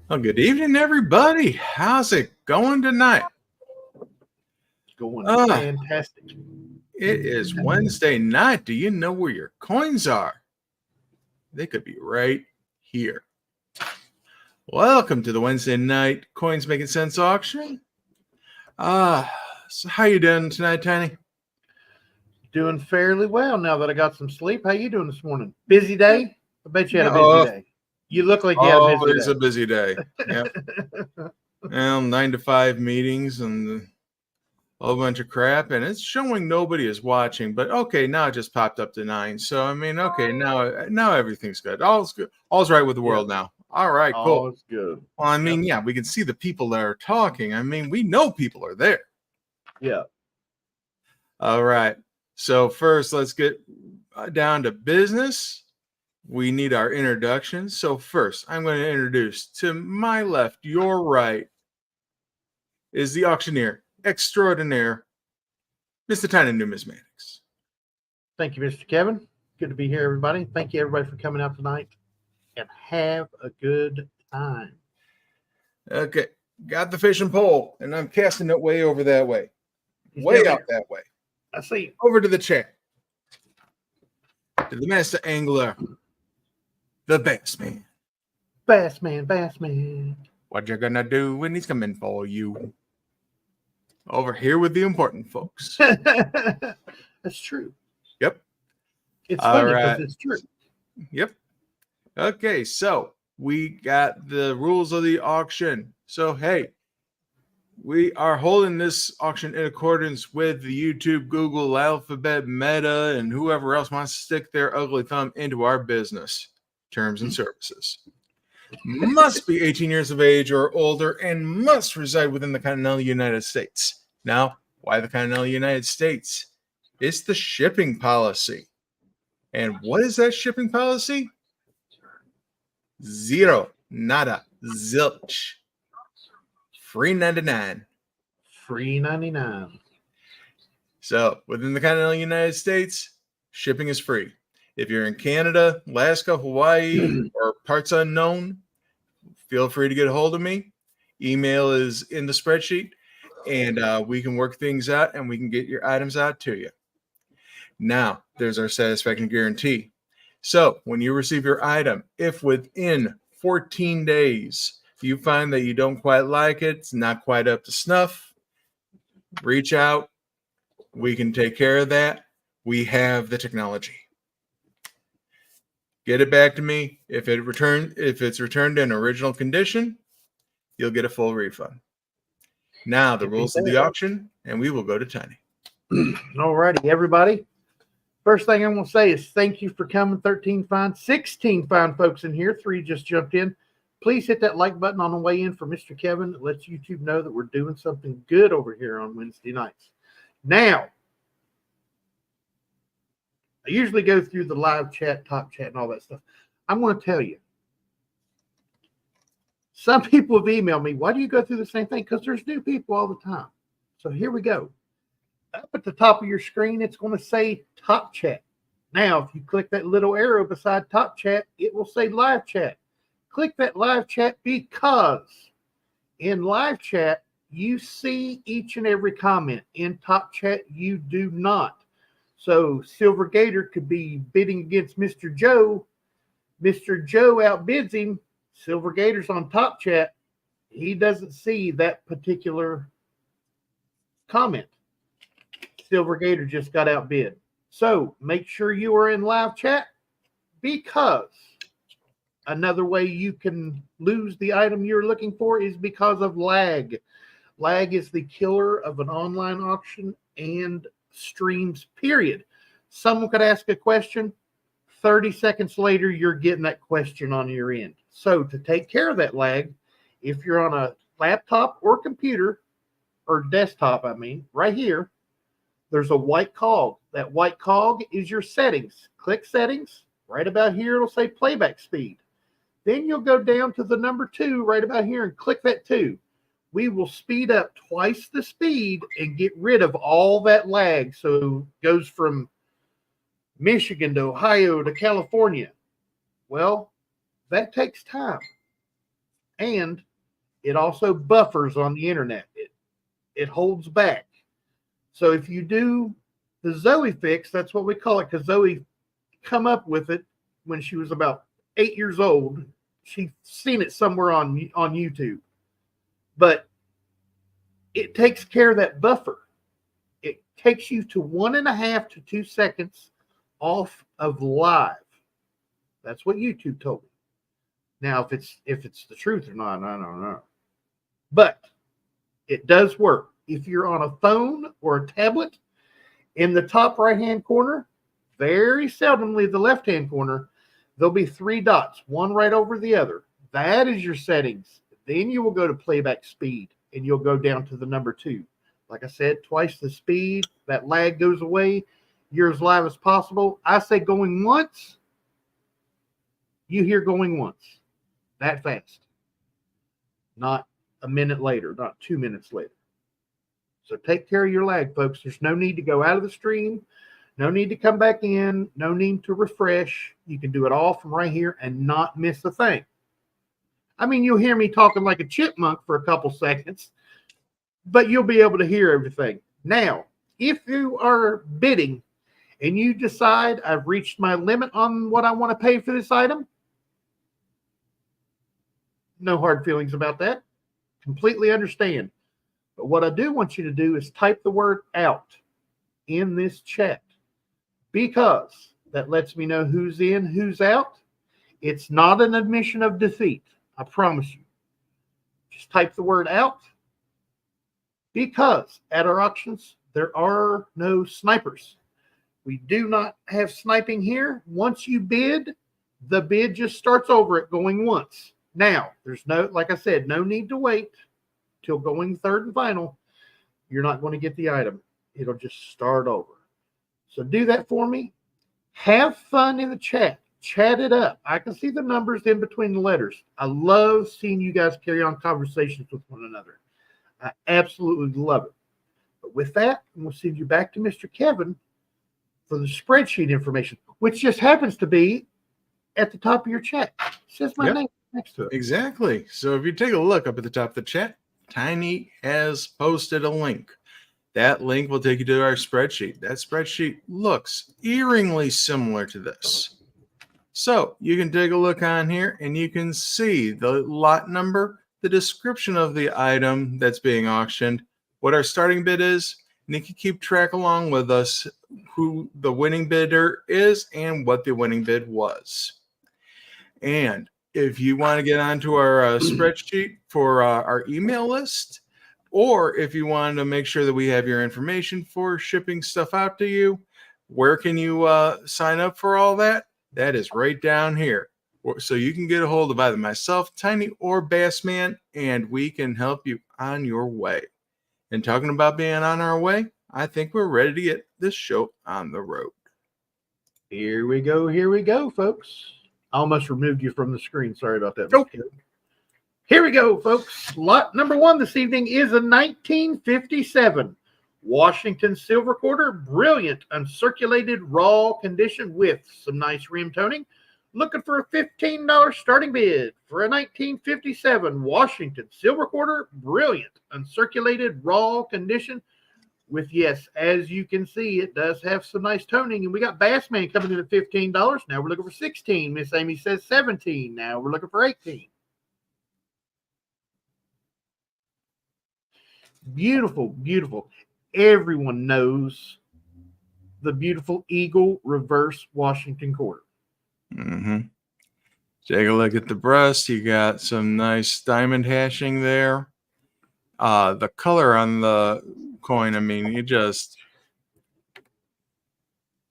Well, good evening, everybody. How's it going tonight? Going Uh, fantastic. it is Wednesday night. Do you know where your coins are? They could be right here. Welcome to the Wednesday night Coins Making Sense auction. So how you doing tonight, Tiny? Doing fairly well now that I got some sleep. How you doing this morning? Busy day? I bet you had a busy day. You look like you had a busy Always day. a busy day. Yep. Well, 9 to 5 meetings and a whole bunch of crap, and it's showing nobody is watching. But okay, now it just popped up to 9. So I mean, okay, now everything's good. All's good. All's right with the world now. All right, cool. All's good. Well, I mean, yeah, we can see the people that are talking. I mean, we know people are there. Yeah. All right. So first, let's get down to business. We need our introduction. So first, I'm going to introduce to my left, your right, is the auctioneer extraordinaire, Mr. Tiny Numismatics. Thank you, Mr. Kevin. Good to be here, everybody. Thank you, everybody, for coming out tonight. And have a good time. Okay. Got the fishing pole, and I'm casting it way over that way. Way out that way. I see. Over to the chat. To the master angler, the bass man. Bass man. What you gonna do when he's coming for you? Over here with the important folks. That's true. Yep. It's funny because it's true. Yep. Okay, so we got the rules of the auction. So, hey, we are holding this auction in accordance with the YouTube, Google, Alphabet, Meta, and whoever else wants to stick their ugly thumb into our business. Terms and services. Must be 18 years of age or older and must reside within the continental United States. Now, why the continental United States? It's the shipping policy. And what is that shipping policy? Zero, nada, zilch. Free 99. Free 99. So within the continental United States, shipping is free. If you're in Canada, Alaska, Hawaii, or parts unknown, feel free to get a hold of me. Email is in the spreadsheet, and we can work things out, and we can get your items out to you. Now, there's our satisfaction guarantee. So when you receive your item, if within 14 days you find that you don't quite like it, it's not quite up to snuff, reach out. We can take care of that. We have the technology. Get it back to me. If it's returned in original condition, you'll get a full refund. Now the rules of the auction, and we will go to Tiny. All righty, everybody. First thing I'm going to say is thank you for coming. 16 fine folks in here. 3 just jumped in. Please hit that like button on the way in for Mr. Kevin. It lets YouTube know that we're doing something good over here on Wednesday nights. Now, I usually go through the live chat, top chat, and all that stuff. I'm going to tell you. Some people have emailed me, why do you go through the same thing? Because there's new people all the time. So here we go. Up at the top of your screen, it's going to say top chat. Now, if you click that little arrow beside top chat, it will say live chat. Click that live chat because in live chat, you see each and every comment. In top chat, you do not. So Silver Gator could be bidding against Mr. Joe. Mr. Joe outbids him. Silver Gator's on top chat. He doesn't see that particular comment. Silver Gator just got outbid. So make sure you are in live chat because another way you can lose the item you're looking for is because of lag. Lag is the killer of an online auction and streams, period. Someone could ask a question. 30 seconds later, you're getting that question on your end. So to take care of that lag, if you're on a laptop or computer or desktop, right here, there's a white cog. That white cog is your settings. Click settings. Right about here, it'll say playback speed. Then you'll go down to the number 2 right about here and click that 2. We will speed up twice the speed and get rid of all that lag. So it goes from Michigan to Ohio to California. Well, that takes time. And it also buffers on the internet. It holds back. So if you do the Zoe fix, that's what we call it, because Zoe come up with it when she was about 8 years old. She's seen it somewhere on YouTube. But it takes care of that buffer. It takes you to 1.5 to 2 seconds off of live. That's what YouTube told me. Now, if it's the truth or not, I don't know. But it does work. If you're on a phone or a tablet, in the top right-hand corner, very seldomly the left-hand corner, there'll be 3 dots, one right over the other. That is your settings. Then you will go to playback speed, and you'll go down to the number 2. Like I said, twice the speed. That lag goes away. You're as live as possible. I say going once, you hear going once. That fast. Not a minute later, not 2 minutes later. So take care of your lag, folks. There's no need to go out of the stream. No need to come back in. No need to refresh. You can do it all from right here and not miss a thing. I mean, you'll hear me talking like a chipmunk for a couple seconds, but you'll be able to hear everything. Now, if you are bidding and you decide I've reached my limit on what I want to pay for this item, no hard feelings about that. Completely understand. But what I do want you to do is type the word out in this chat, because that lets me know who's in, who's out. It's not an admission of defeat. I promise you. Just type the word out, because at our auctions, there are no snipers. We do not have sniping here. Once you bid, the bid just starts over at going once. Now, there's no, like I said, no need to wait till going third and final. You're not going to get the item. It'll just start over. So do that for me. Have fun in the chat. Chat it up. I can see the numbers in between the letters. I love seeing you guys carry on conversations with one another. I absolutely love it. But with that, I'm going to send you back to Mr. Kevin for the spreadsheet information, which just happens to be at the top of your chat. It says my name next to it. Exactly. So if you take a look up at the top of the chat, Tiny has posted a link. That link will take you to our spreadsheet. That spreadsheet looks eerily similar to this. So you can take a look on here and you can see the lot number, the description of the item that's being auctioned, what our starting bid is, and you can keep track along with us who the winning bidder is and what the winning bid was. And if you want to get onto our spreadsheet for our email list, or if you want to make sure that we have your information for shipping stuff out to you, where can you sign up for all that? That is right down here. So you can get a hold of either myself, Tiny, or Bassman, and we can help you on your way. And talking about being on our way, I think we're ready to get this show on the road. Here we go, folks. I almost removed you from the screen. Sorry about that. Oh. Here we go, folks. Lot number 1 this evening is a 1957 Washington silver quarter, brilliant uncirculated raw condition with some nice rim toning. Looking for a $15 starting bid for a 1957 Washington silver quarter, brilliant uncirculated raw condition with, yes, as you can see, it does have some nice toning. And we got Bassman coming in at $15. Now we're looking for 16. Miss Amy says 17. Now we're looking for 18. Beautiful, beautiful. Everyone knows the beautiful Eagle reverse Washington quarter. Mm-hmm. Take a look at the breast. You got some nice diamond hashing there. The color on the coin, I mean, you just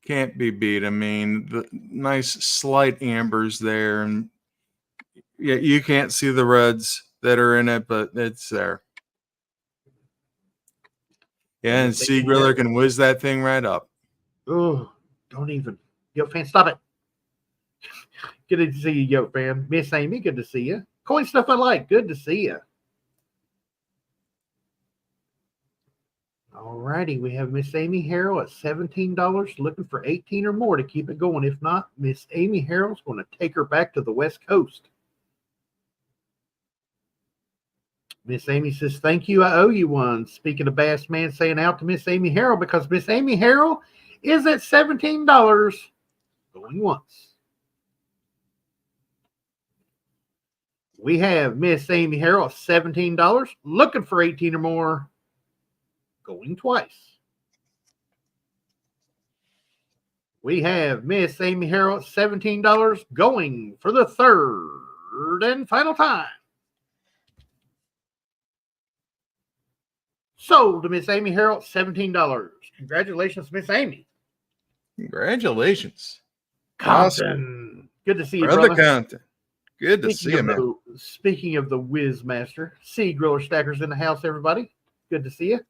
can't be beat. I mean, the nice slight ambers there, and yeah, you can't see the reds that are in it, but it's there. Yeah, and Sea Griller can whiz that thing right up. Oh, don't even. Yoke fan, stop it. Good to see you, Yoke fan. Miss Amy, good to see you. Coin stuff I like. Good to see you. All righty, we have Miss Amy Harrell at $17, looking for 18 or more to keep it going. If not, Miss Amy Harrell's going to take her back to the West Coast. Miss Amy says, thank you. I owe you one. Speaking of Bass Man, saying out to Miss Amy Harrell because Miss Amy Harrell is at $17 going once. We have Miss Amy Harrell at $17 looking for 18 or more going twice. We have Miss Amy Harrell at $17 going for the third and final time. Sold to Miss Amy Harrell at $17. Congratulations, Miss Amy. Congratulations. Compton. Awesome. Good to see you, Brother brother. Compton. Good to see you, man. Speaking of the Whiz Master, Seed Griller Stackers in the house, everybody. Good to see you.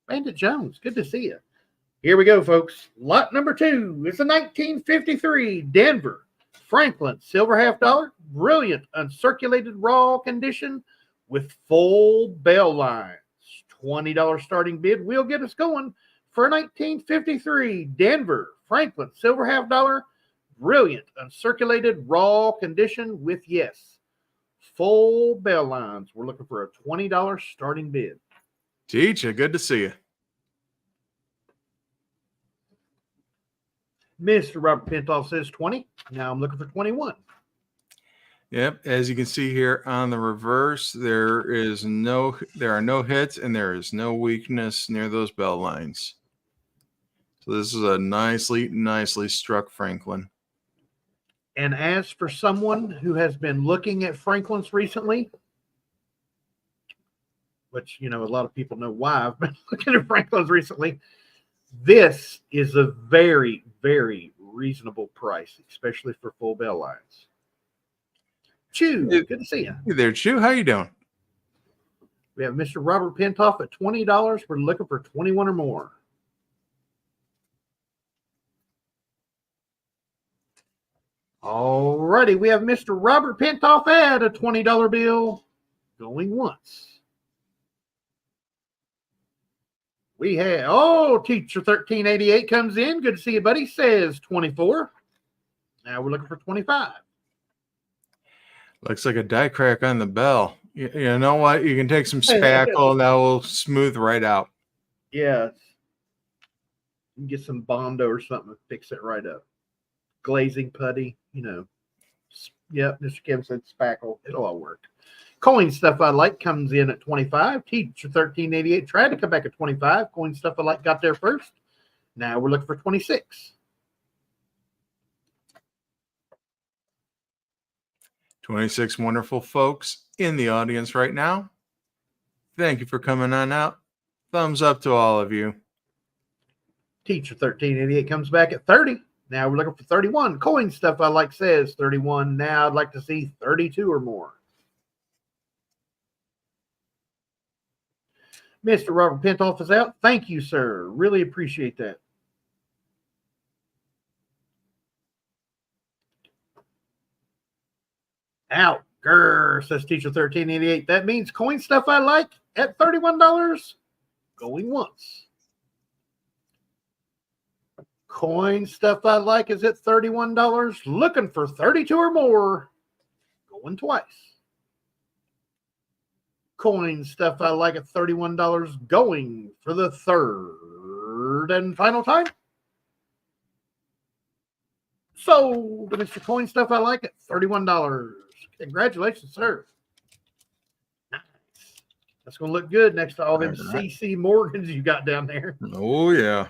Bandit Jones, good to see you. Here we go, folks. Lot number 2 is a 1953 Denver Franklin silver half dollar, brilliant uncirculated raw condition with full bell lines. $20 starting bid will get us going for a 1953 Denver Franklin silver half dollar, brilliant uncirculated raw condition with, yes, full bell lines. We're looking for a $20 starting bid. Teacher, good to see you. Mr. Robert Pintoff says 20. Now I'm looking for 21. Yep, as you can see here on the reverse, there are no hits and there is no weakness near those bell lines. So this is a nicely struck Franklin. And as for someone who has been looking at Franklins recently, which, a lot of people know why I've been looking at Franklins recently, this is a very, very reasonable price, especially for full bell lines. Chew, good to see you. Hey there, Chew. How you doing? We have Mr. Robert Pintoff at $20. We're looking for 21 or more. All righty, we have Mr. Robert Pintoff at a $20 bill going once. We have, Teacher 1388 comes in. Good to see you, buddy. Says 24. Now we're looking for 25. Looks like a die crack on the bell. You know what? You can take some spackle and that will smooth right out. Yeah. You can get some Bondo or something to fix it right up. Glazing putty, Yep, Mr. Kevin said spackle. It'll all work. Coin Stuff I Like comes in at 25. Teacher 1388 tried to come back at 25. Coin Stuff I Like got there first. Now we're looking for 26. 26 wonderful folks in the audience right now. Thank you for coming on out. Thumbs up to all of you. Teacher 1388 comes back at 30. Now we're looking for 31. Coin Stuff I Like says 31. Now I'd like to see 32 or more. Mr. Robert Pintoff is out. Thank you, sir. Really appreciate that. Out. Grr, says Teacher 1388. That means Coin Stuff I Like at $31 going once. Coin Stuff I Like is at $31, looking for 32 or more, going twice. Coin Stuff I Like at $31, going for the third and final time. Sold to Mr. Coin Stuff I Like at $31. Congratulations, sir. Nice. That's going to look good next to all them CC Morgans you got down there. Oh, yeah.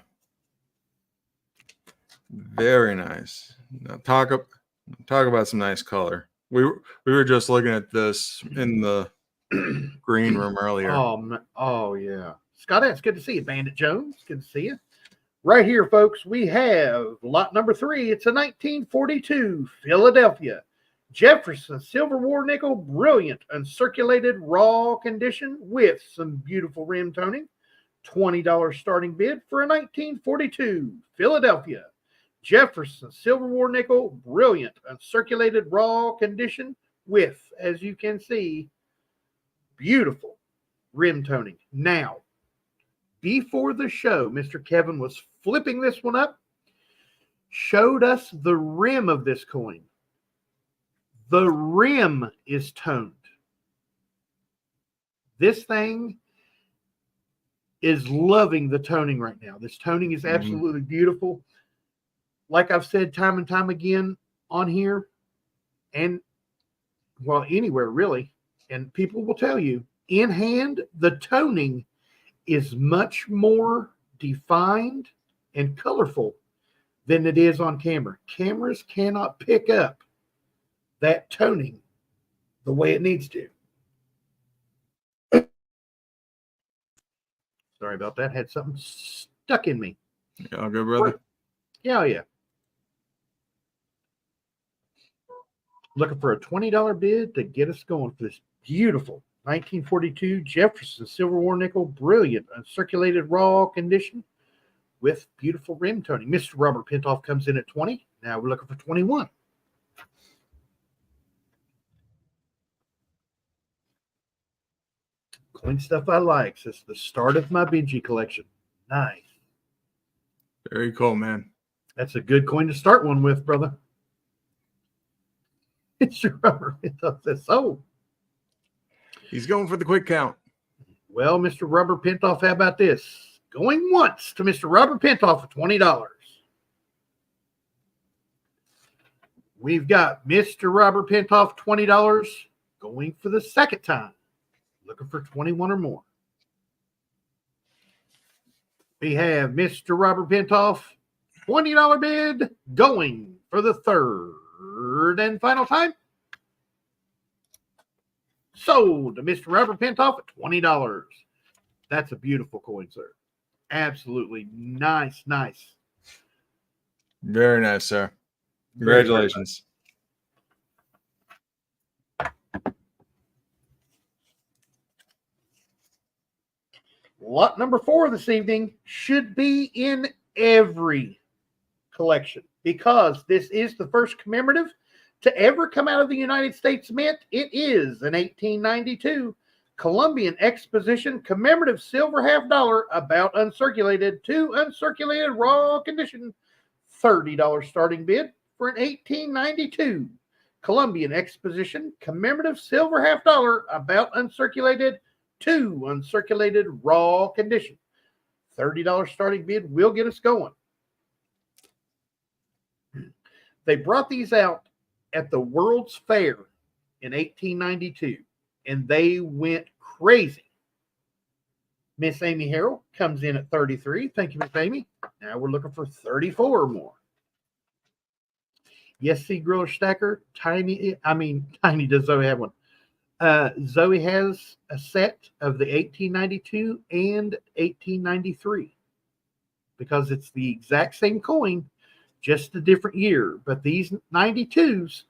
Very nice. Now talk about some nice color. We were just looking at this in the green room earlier. Oh yeah. Scott S., good to see you. Bandit Jones, good to see you. Right here, folks, we have lot number 3. It's a 1942 Philadelphia Jefferson Silver War Nickel, brilliant uncirculated raw condition with some beautiful rim toning. $20 starting bid for a 1942 Philadelphia Jefferson Silver War Nickel, brilliant uncirculated raw condition with, as you can see, beautiful rim toning. Now, before the show, Mr. Kevin was flipping this one up, showed us the rim of this coin. The rim is toned. This thing is loving the toning right now. This toning is absolutely beautiful. Like I've said time and time again on here, and well, anywhere really, and people will tell you, in hand, the toning is much more defined and colorful than it is on camera. Cameras cannot pick up that toning the way it needs to. Sorry about that. Had something stuck in me. All good, brother. Yeah, yeah. Looking for a $20 bid to get us going for this beautiful 1942 Jefferson Silver War Nickel, brilliant uncirculated raw condition with beautiful rim toning. Mr. Robert Pintoff comes in at 20. Now we're looking for 21. Coin stuff I like. Since the start of my Benji collection. Nice. Very cool, man. That's a good coin to start one with, brother. Mr. Robert Pintoff says so. He's going for the quick count. Well, Mr. Robert Pintoff, how about this? Going once to Mr. Robert Pintoff for $20. We've got Mr. Robert Pintoff, $20, going for the second time. Looking for 21 or more. We have Mr. Robert Pintoff, $20 bid, going for the third and final time. Sold to Mr. Robert Pintoff at $20. That's a beautiful coin, sir. Absolutely nice, nice. Very nice, sir. Congratulations. Lot number 4 this evening should be in every collection because this is the first commemorative to ever come out of the United States Mint. It is an 1892 Columbian Exposition commemorative silver $half about uncirculated to uncirculated raw condition. $30 starting bid for an 1892 Columbian Exposition commemorative silver $half about uncirculated to uncirculated raw condition. $30 starting bid will get us going. They brought these out at the World's Fair in 1892, and they went crazy. Miss Amy Harrell comes in at 33. Thank you, Miss Amy. Now we're looking for 34 or more. Yes, see, Griller Stacker. Tiny does Zoe have one? Zoe has a set of the 1892 and 1893 because it's the exact same coin, just a different year. But these 92s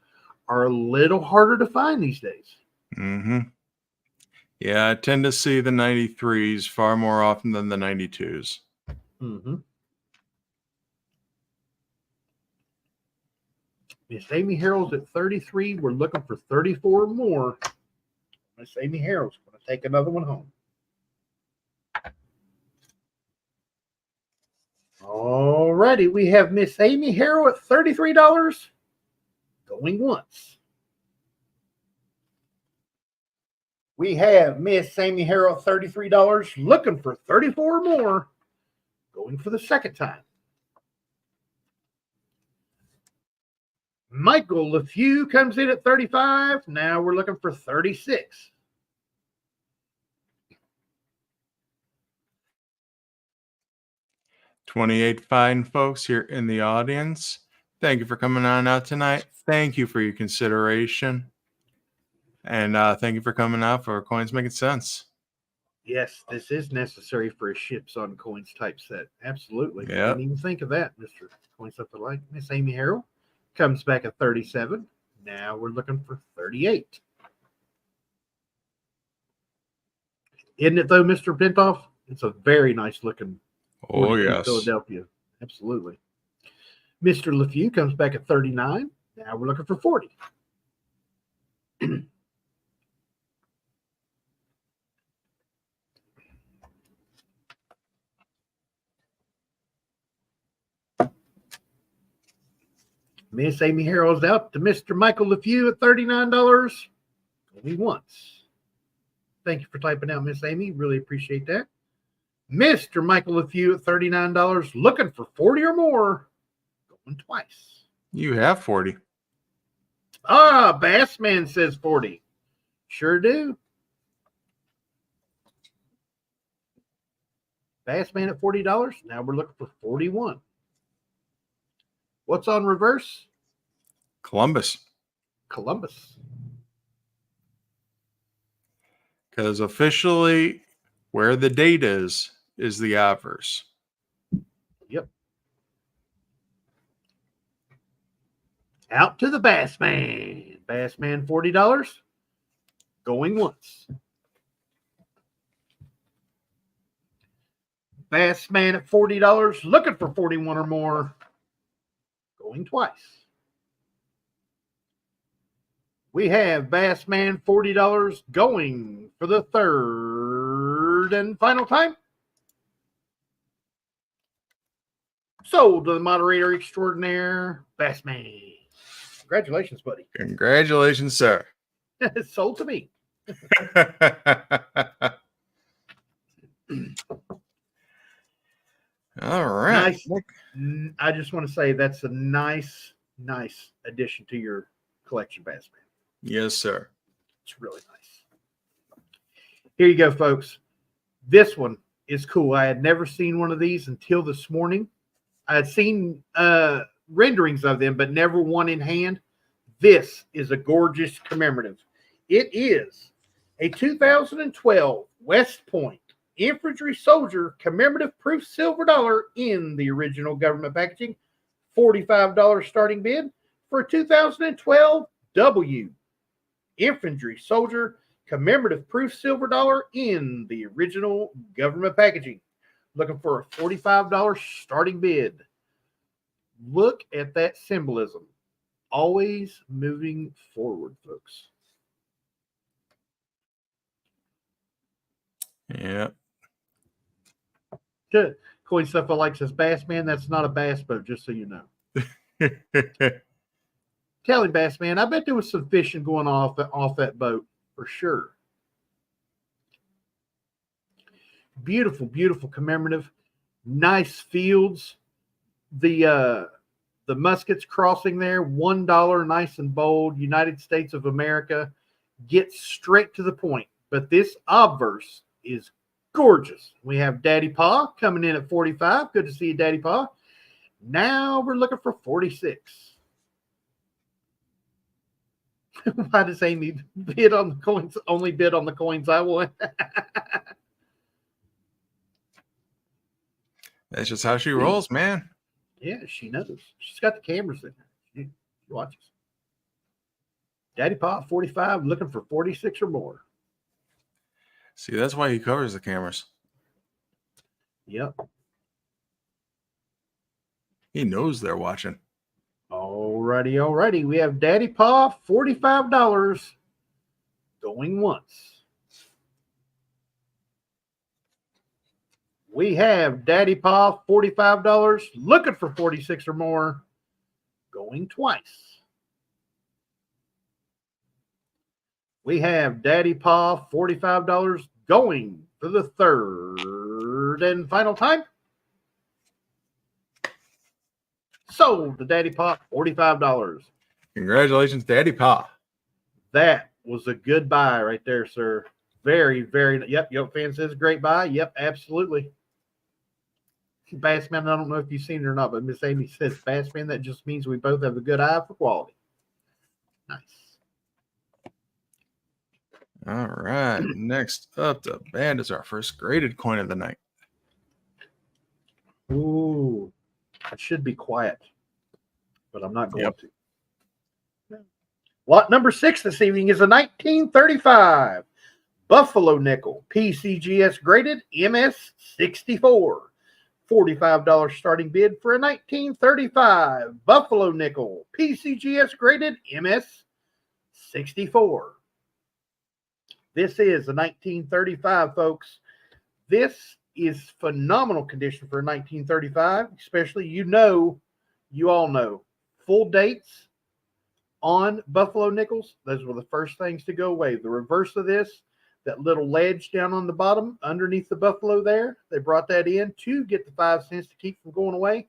are a little harder to find these days. Mm-hmm. Yeah, I tend to see the 93s far more often than the 92s. Mm-hmm. Miss Amy Harrell's at 33. We're looking for 34 or more. Miss Amy Harrell's going to take another one home. All righty. We have Miss Amy Harrell at $33. Going once. We have Miss Amy Harrell at $33. Looking for 34 or more. Going for the second time. Michael LeFew comes in at 35. Now we're looking for 36. $28 fine folks here in the audience. Thank you for coming on out tonight. Thank you for your consideration. And thank you for coming out for Coins Making Sense. Yes, this is necessary for a ships on coins type set. Absolutely. Yeah. I didn't even think of that, Mr. Coin Stuff I Like. Miss Amy Harrell comes back at 37. Now we're looking for 38. Isn't it though, Mr. Pintoff? It's a very nice looking. Oh, yes. Philadelphia. Absolutely. Mr. LeFew comes back at 39. Now we're looking for 40. Miss Amy Harrell's out to Mr. Michael LeFew at $39. Only once. Thank you for typing out, Miss Amy. Really appreciate that. Mr. Michael LeFew at $39, looking for 40 or more. Going twice. You have 40. Ah, Bassman says 40. Sure do. Bassman at $40. Now we're looking for 41. What's on reverse? Columbus. Columbus. Because officially, where the date is the obverse. Yep. Out to the Bassman. Bassman, $40. Going once. Bassman at $40, looking for 41 or more. Going twice. We have Bassman, $40, going for the third and final time. Sold to the moderator extraordinaire, Bassman. Congratulations, buddy. Congratulations, sir. Sold to me. All right. Nice. I just want to say that's a nice addition to your collection, Bassman. Yes, sir. It's really nice. Here you go, folks. This one is cool. I had never seen one of these until this morning. I had seen renderings of them, but never one in hand. This is a gorgeous commemorative. It is a 2012 West Point Infantry Soldier commemorative proof silver dollar in the original government packaging. $45 starting bid for a 2012 W Infantry Soldier commemorative proof silver dollar in the original government packaging. Looking for a $45 starting bid. Look at that symbolism. Always moving forward, folks. Yeah. Good. Coin stuff I like says Bassman. That's not a bass boat, just so you know. Tell him, Bassman, I bet there was some fishing going on off that boat for sure. Beautiful, beautiful commemorative. Nice fields. The muskets crossing there, $1, nice and bold. United States of America. Gets straight to the point. But this obverse is gorgeous. We have Daddy Pa coming in at 45. Good to see you, Daddy Pa. Now we're looking for 46. Why does Amy bid on the coins? Only bid on the coins I won. That's just how she rolls, man. Yeah, she knows. She's got the cameras in there. She watches. Daddy Pa 45, looking for 46 or more. See, that's why he covers the cameras. Yep. He knows they're watching. Alrighty. We have Daddy Pa, $45. Going once. We have Daddy Pa, $45. Looking for 46 or more. Going twice. We have Daddy Pa, $45. Going for the third and final time. Sold to Daddy Pa, $45. Congratulations, Daddy Pa. That was a good buy right there, sir. Very, very. Yep, Yoke Fan says great buy. Yep, absolutely. Bassman, I don't know if you've seen it or not, but Miss Amy says, Bassman, that just means we both have a good eye for quality. Nice. All right. Next up the band is our first graded coin of the night. Ooh, I should be quiet, but I'm not going to. Lot number 6 this evening is a 1935 Buffalo Nickel PCGS graded MS64. $45 starting bid for a 1935 Buffalo Nickel PCGS graded MS64. This is a 1935, folks. This is phenomenal condition for a 1935, especially you all know, full dates on Buffalo Nickels. Those were the first things to go away. The reverse of this, that little ledge down on the bottom underneath the buffalo there. They brought that in to get the 5 cents to keep from going away.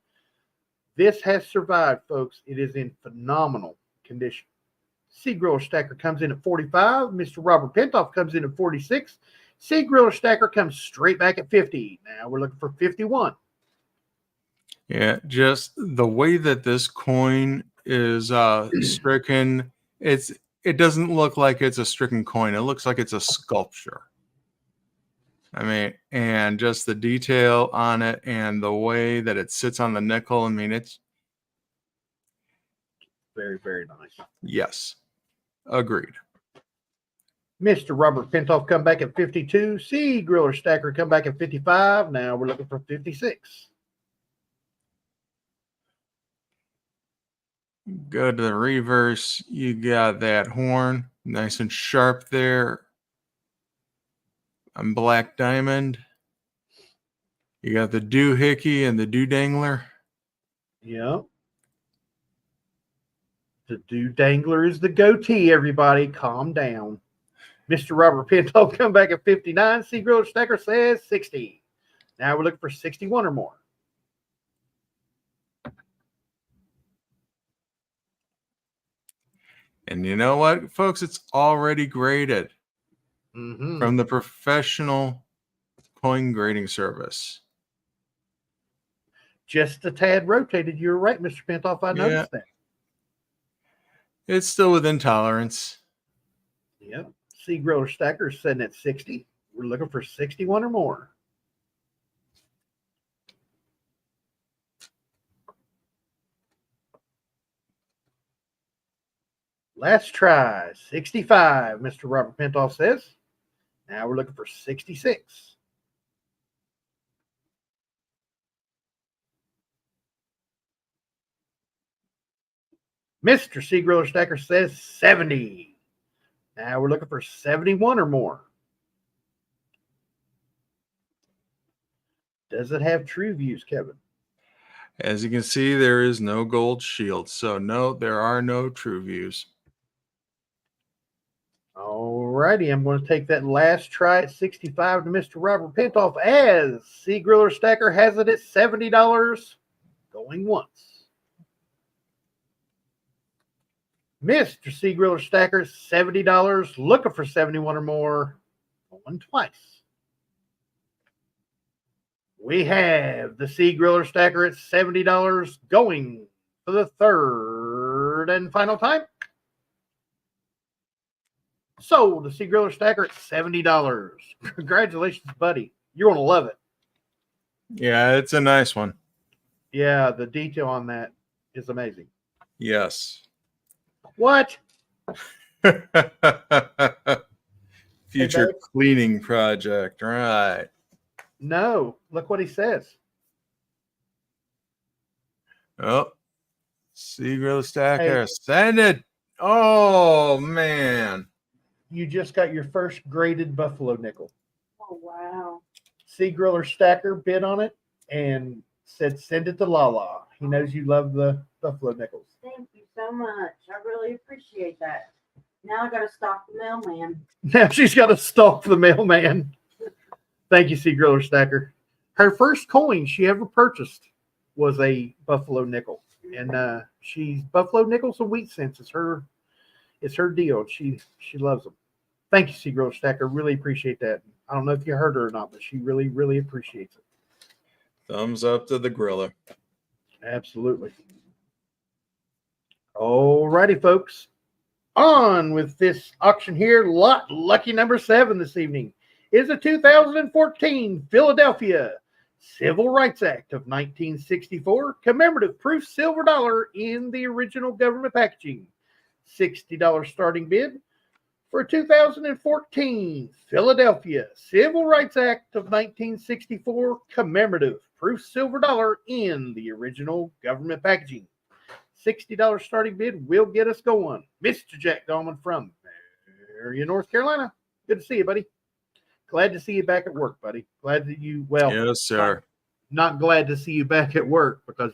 This has survived, folks. It is in phenomenal condition. Sea Griller Stacker comes in at 45. Mr. Robert Pentoff comes in at 46. Sea Griller Stacker comes straight back at 50. Now we're looking for 51. Yeah, just the way that this coin is stricken, it doesn't look like it's a stricken coin. It looks like it's a sculpture. I mean, and just the detail on it and the way that it sits on the nickel. I mean, it's very, very nice. Yes, agreed. Mr. Robert Pentoff come back at 52. Sea Griller Stacker come back at 55. Now we're looking for 56. Go to the reverse. You got that horn nice and sharp there on black diamond. You got the doohickey and the dangler. Yep. The dangler is the goatee, everybody. Calm down. Mr. Robert Pentoff come back at 59. Sea Griller Stacker says 60. Now we're looking for 61 or more. And you know what, folks? It's already graded from the professional coin grading service. Just a tad rotated. You're right, Mr. Pentoff. I noticed that. It's still within tolerance. Yep. Sea Griller Stacker is sitting at 60. We're looking for 61 or more. Last try, 65, Mr. Robert Pentoff says. Now we're looking for 66. Mr. Sea Griller Stacker says 70. Now we're looking for 71 or more. Does it have true views, Kevin? As you can see, there is no gold shield. So no, there are no true views. All righty, I'm going to take that last try at 65 to Mr. Robert Pentoff as Sea Griller Stacker has it at $70. Going once. Mr. Sea Griller Stacker, $70. Looking for 71 or more. Going twice. We have the Sea Griller Stacker at $70. Going for the third and final time. Sold the Sea Griller Stacker at $70. Congratulations, buddy. You're going to love it. Yeah, it's a nice one. Yeah, the detail on that is amazing. Yes. What? Future cleaning project. Right. No. Look what he says. Oh. Sea Griller Stacker. Hey. Send it. Oh, man. You just got your first graded buffalo nickel. Oh, wow. Sea Griller Stacker bid on it and said send it to Lala. He knows you love the buffalo nickels. Thank you so much. I really appreciate that. Now I got to stalk the mailman. Now she's got to stalk the mailman. Thank you, Sea Griller Stacker. Her first coin she ever purchased was a buffalo nickel. And she's buffalo nickels and wheat cents. It's her deal. She loves them. Thank you, Sea Griller Stacker. Really appreciate that. I don't know if you heard her or not, but she really, really appreciates it. Thumbs up to the griller. Absolutely. All righty, folks. On with this auction here. Lot lucky number 7 this evening is a 2014 Philadelphia Civil Rights Act of 1964 commemorative proof silver dollar in the original government packaging. $60 starting bid for a 2014 Philadelphia Civil Rights Act of 1964 commemorative proof silver dollar in the original government packaging. $60 starting bid will get us going. Mr. Jack Dahlman from Marion, North Carolina. Good to see you, buddy. Glad to see you back at work, buddy. Glad that you, well, yes, sir. Not glad to see you back at work because,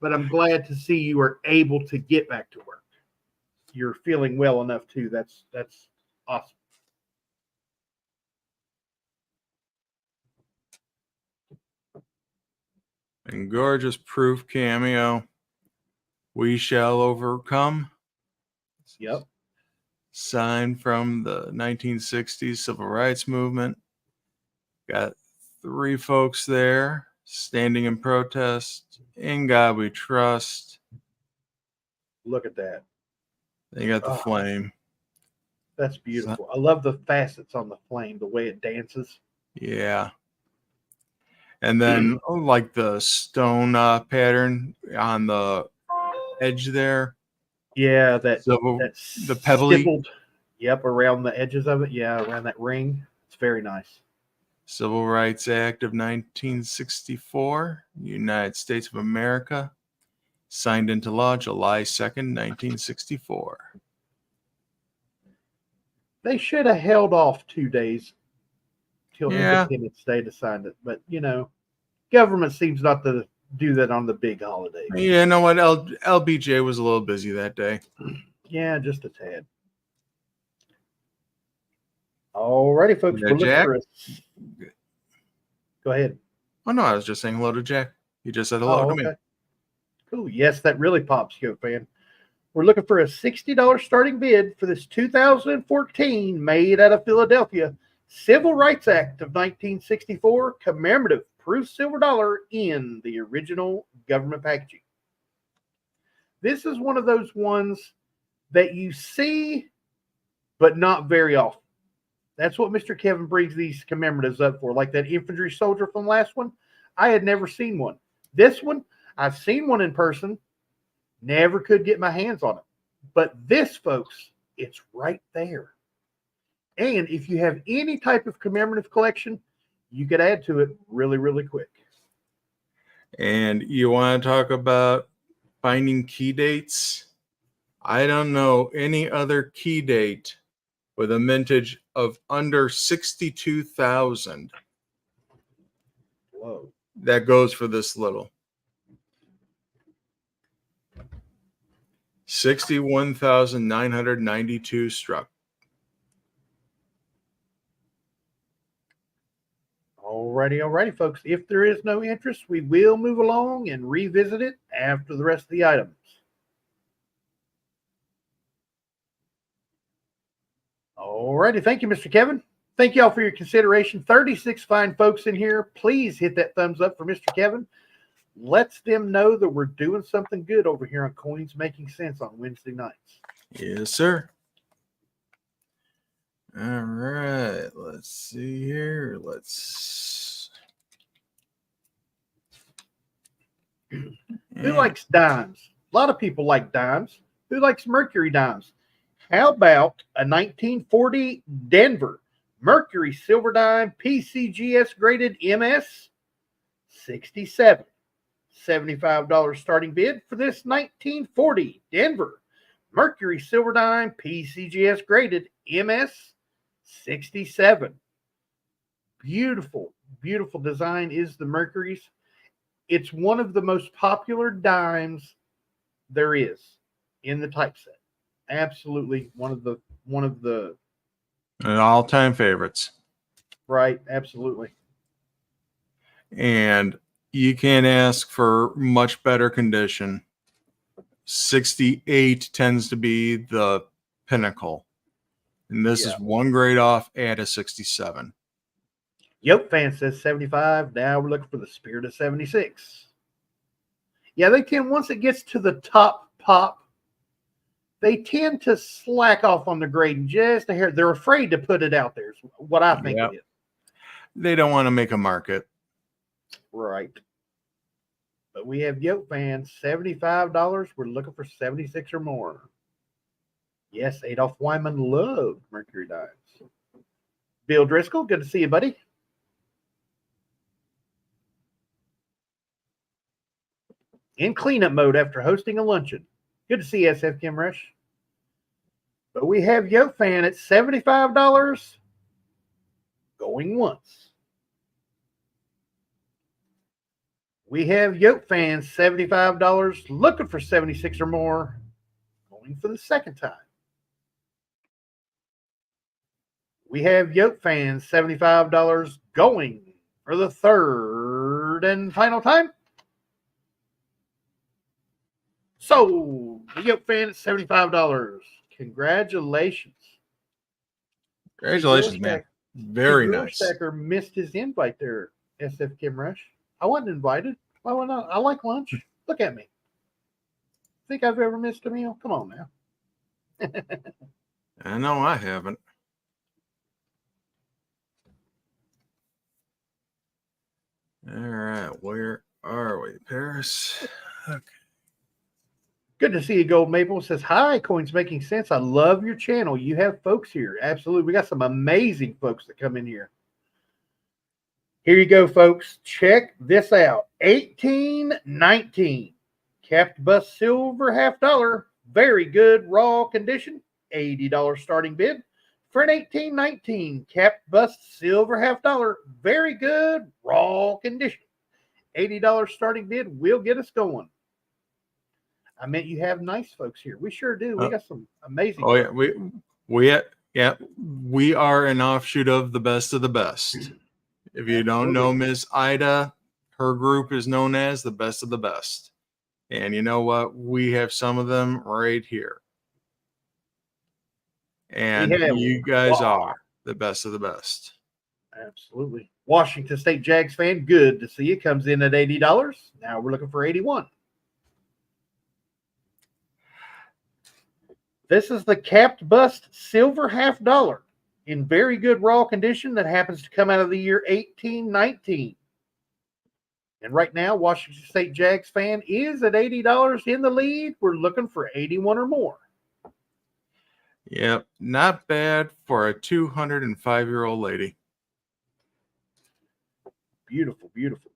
but I'm glad to see you are able to get back to work. You're feeling well enough too. That's awesome. And gorgeous proof cameo. We shall overcome. Yep. Sign from the 1960s civil rights movement. Got 3 folks there standing in protest. In God we trust. Look at that. They got the flame. That's beautiful. I love the facets on the flame, the way it dances. Yeah. And then like the stone pattern on the edge there. Yeah, that's the pebbly. stippled. Yep, around the edges of it. Yeah, around that ring. It's very nice. Civil Rights Act of 1964, United States of America. Signed into law July 2nd, 1964. They should have held off 2 days till Yeah. Independence Day to sign it. But, government seems not to do that on the big holidays. Yeah, you know what? LBJ was a little busy that day. Yeah, just a tad. Alrighty, folks. Yeah, Jack? Go ahead. Oh, no, I was just saying hello to Jack. He just said hello to me. Cool. Yes, that really pops, Yo fan. We're looking for a $60 starting bid for this 2014 made out of Philadelphia Civil Rights Act of 1964 commemorative proof silver dollar in the original government packaging. This is one of those ones that you see, but not very often. That's what Mr. Kevin brings these commemoratives up for, like that infantry soldier from last one. I had never seen one. This one, I've seen one in person, never could get my hands on it. But this, folks, it's right there. And if you have any type of commemorative collection, you could add to it really, really quick. And you want to talk about finding key dates? I don't know any other key date with a mintage of under 62,000. Whoa. That goes for this little. 61,992 struck. Alrighty, folks. If there is no interest, we will move along and revisit it after the rest of the items. Alrighty, thank you, Mr. Kevin. Thank you all for your consideration. 36 fine folks in here. Please hit that thumbs up for Mr. Kevin. Lets them know that we're doing something good over here on Coins Making Sense on Wednesday nights. Yes, sir. All right, let's see here. Who likes dimes? A lot of people like dimes. Who likes Mercury dimes? How about a 1940 Denver Mercury silver dime PCGS graded MS 67? $75 starting bid for this 1940 Denver Mercury silver dime PCGS graded MS 67. Beautiful, beautiful design is the Mercury's. It's one of the most popular dimes there is in the typeset. Absolutely one of the all-time favorites. Right, absolutely. And you can't ask for much better condition. 68 tends to be the pinnacle. And this is one grade off at a 67. Yep, fan says 75. Now we're looking for the Spirit of 76. Yeah, they tend, once it gets to the top pop, they tend to slack off on the grading just a hair. They're afraid to put it out there, is what I think it is. They don't want to make a market. Right. But we have Yoke fans, $75. We're looking for 76 or more. Yes, Adolph Wyman loved Mercury dimes. Bill Driscoll, good to see you, buddy. In cleanup mode after hosting a luncheon. Good to see you, SF Kim Rush. But we have Yoke fan at $75. Going once. We have Yoke fans, $75, looking for 76 or more, going for the second time. We have Yoke fans, $75, going for the third and final time. Sold. The Yoke fan at $75. Congratulations. Congratulations, man. Very nice. Stacker missed his invite there, SF Kim Rush. I wasn't invited. Why would not? I like lunch. Look at me. Think I've ever missed a meal? Come on now. I know I haven't. All right, where are we, Paris? Okay. Good to see you, Gold Maple. Says, hi, Coins Making Sense. I love your channel. You have folks here. Absolutely. We got some amazing folks that come in here. Here you go, folks. Check this out. 1819. Capped bust silver $half. Very good raw condition. $80 starting bid. For an 1819 capped bust silver $half. Very good raw condition. $80 starting bid will get us going. I meant you have nice folks here. We sure do. We got some amazing. Oh yeah, we are an offshoot of the best of the best. If you don't know Miss Ida, her group is known as the best of the best. And you know what? We have some of them right here. And you guys are the best of the best. Absolutely. Washington State Jags fan, good to see you. Comes in at $80. Now we're looking for 81. This is the capped bust silver $half in very good raw condition that happens to come out of the year 1819. And right now, Washington State Jags fan is at $80 in the lead. We're looking for 81 or more. Yep, not bad for a 205-year-old lady. Beautiful, beautiful.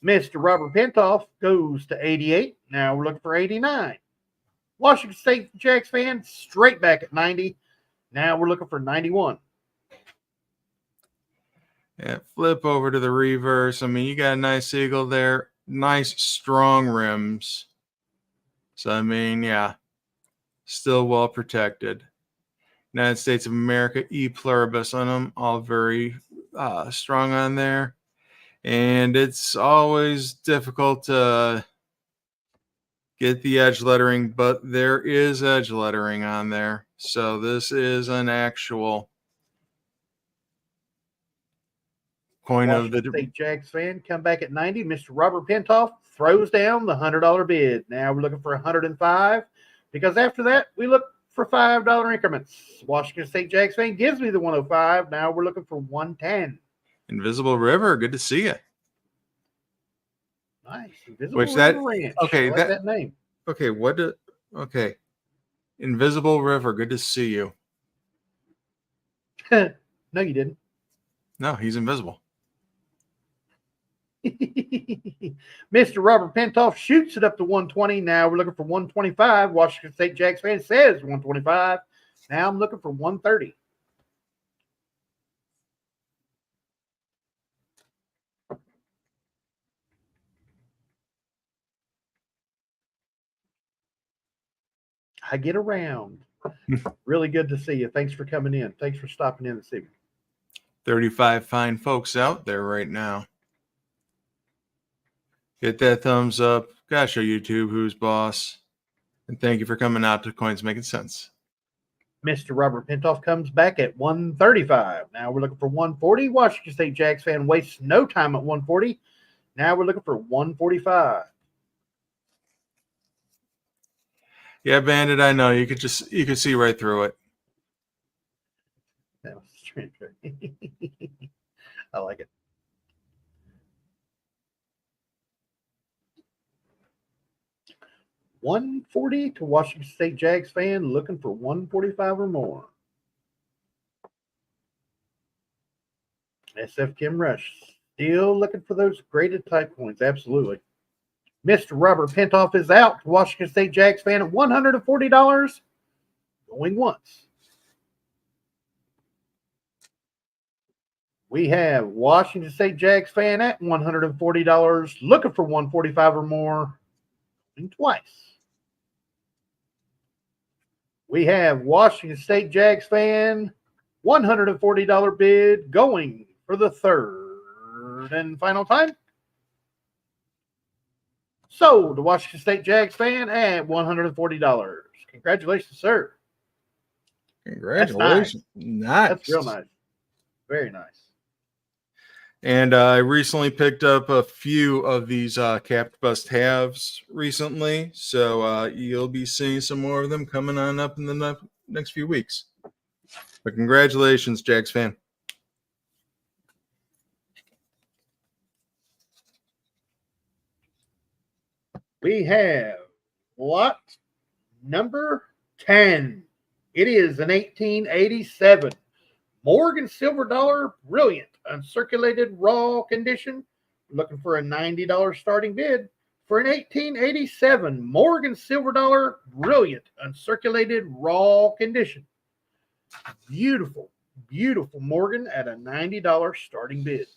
Mr. Robert Pentoff goes to 88. Now we're looking for 89. Washington State Jags fan straight back at 90. Now we're looking for 91. Yeah, flip over to the reverse. I mean, you got a nice eagle there. Nice, strong rims. So, I mean, yeah, still well protected. United States of America, E pluribus on them, all very strong on there. And it's always difficult to get the edge lettering, but there is edge lettering on there. So this is an actual coin of the State Jags fan come back at 90. Mr. Robert Pentoff throws down the $100 bid. Now we're looking for 105 because after that we look for $5 increments. Washington State Jags fan gives me the 105. Now we're looking for 110. Invisible River, good to see you. Nice. Invisible River Ranch. Okay, I like that name. Okay, okay. Invisible River, good to see you. No, you didn't. No, he's invisible. Mr. Robert Pentoff shoots it up to 120. Now we're looking for 125. Washington State Jags fan says 125. Now I'm looking for 130. I get around. Really good to see you. Thanks for coming in. Thanks for stopping in this evening. 35 fine folks out there right now. Get that thumbs up. Gotta show YouTube who's boss. And thank you for coming out to Coins Making Sense. Mr. Robert Pentoff comes back at 135. Now we're looking for 140. Washington State Jags fan wastes no time at 140. Now we're looking for 145. Yeah, Bandit, I know. You could see right through it. That was strange. I like it. $140 to Washington State Jags fan looking for 145 or more. SF Kim Rush still looking for those graded type coins. Absolutely. Mr. Robert Pentoff is out. Washington State Jags fan at $140. Going once. We have Washington State Jags fan at $140. Looking for 145 or more. Going twice. We have Washington State Jags fan, $140 bid, going for the third and final time. Sold to Washington State Jags fan at $140. Congratulations, sir. Congratulations. Nice. That's real nice. Very nice. And I recently picked up a few of these capped bust halves recently. So you'll be seeing some more of them coming on up in the next few weeks. But congratulations, Jags fan. We have lot number 10. It is an 1887 Morgan Silver Dollar Brilliant Uncirculated Raw Condition. Looking for a $90 starting bid for an 1887 Morgan Silver Dollar Brilliant Uncirculated Raw Condition. Beautiful, beautiful Morgan at a $90 starting bid.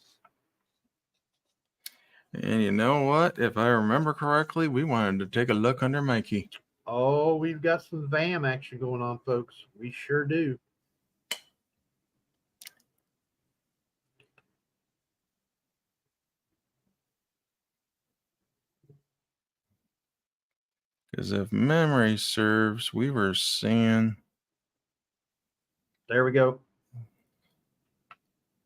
And you know what? If I remember correctly, we wanted to take a look under Mikey. Oh, we've got some VAM action going on, folks. We sure do. Because if memory serves, we were seeing... There we go.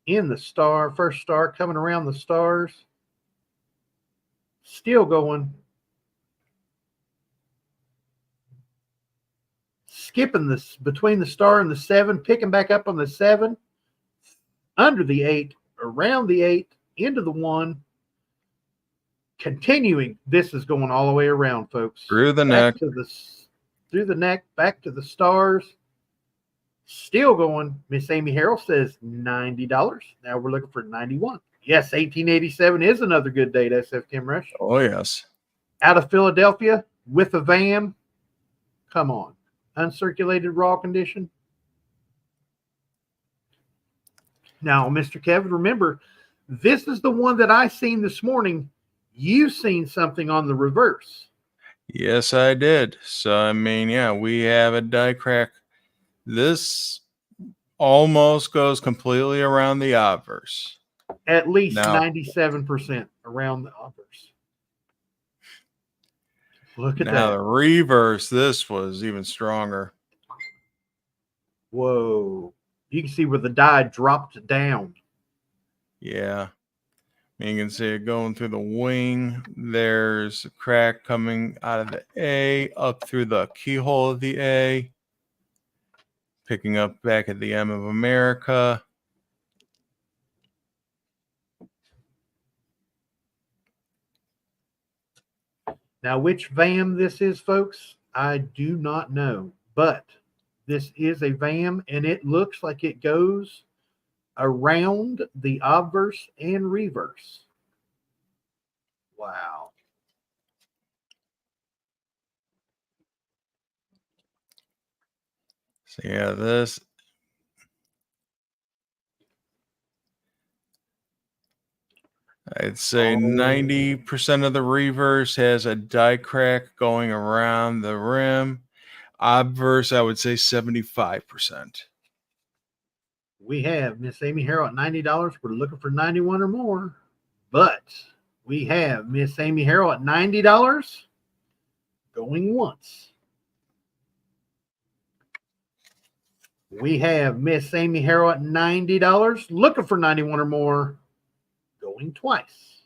In the star, first star, coming around the stars. Still going. Skipping this between the star and the 7, picking back up on the 7, under the 8, around the 8, into the 1. Continuing, this is going all the way around, folks. Through the Back neck. through the neck, back to the stars. Still going. Miss Amy Harrell says $90. Now we're looking for 91. Yes, 1887 is another good date, SF Kim Rush. Oh, yes. Out of Philadelphia with a VAM. Come on. Uncirculated raw condition. Now, Mr. Kevin, remember, this is the one that I seen this morning. You seen something on the reverse. Yes, I did. So, I mean, yeah, we have a die crack. This almost goes completely around the obverse. At least Now, 97% around the obverse. Look at now that. the reverse, this was even stronger. Whoa. You can see where the die dropped down. Yeah. You can see it going through the wing. There's a crack coming out of the A, up through the keyhole of the A, picking up back at the M of America. Now, which VAM this is, folks, I do not know. But this is a VAM, and it looks like it goes around the obverse and reverse. Wow. So, yeah, this... I'd say 90% of the reverse has a die crack going around the rim. Obverse, I would say 75%. We have Miss Amy Harrell at $90. We're looking for 91 or more. But we have Miss Amy Harrell at $90 going once. We have Miss Amy Harrell at $90 looking for 91 or more going twice.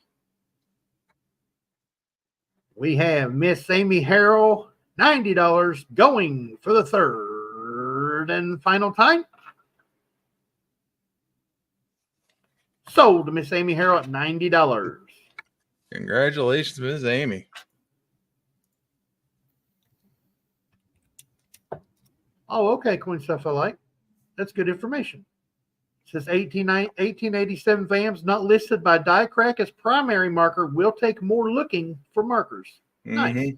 We have Miss Amy Harrell, $90 going for the third and final time. Sold to Miss Amy Harrell at $90. Congratulations, Ms. Amy. Oh, okay, coin stuff I like. That's good information. It says 1887 VAMs not listed by die crack as primary marker. Will take more looking for markers. Nice. Mm-hmm.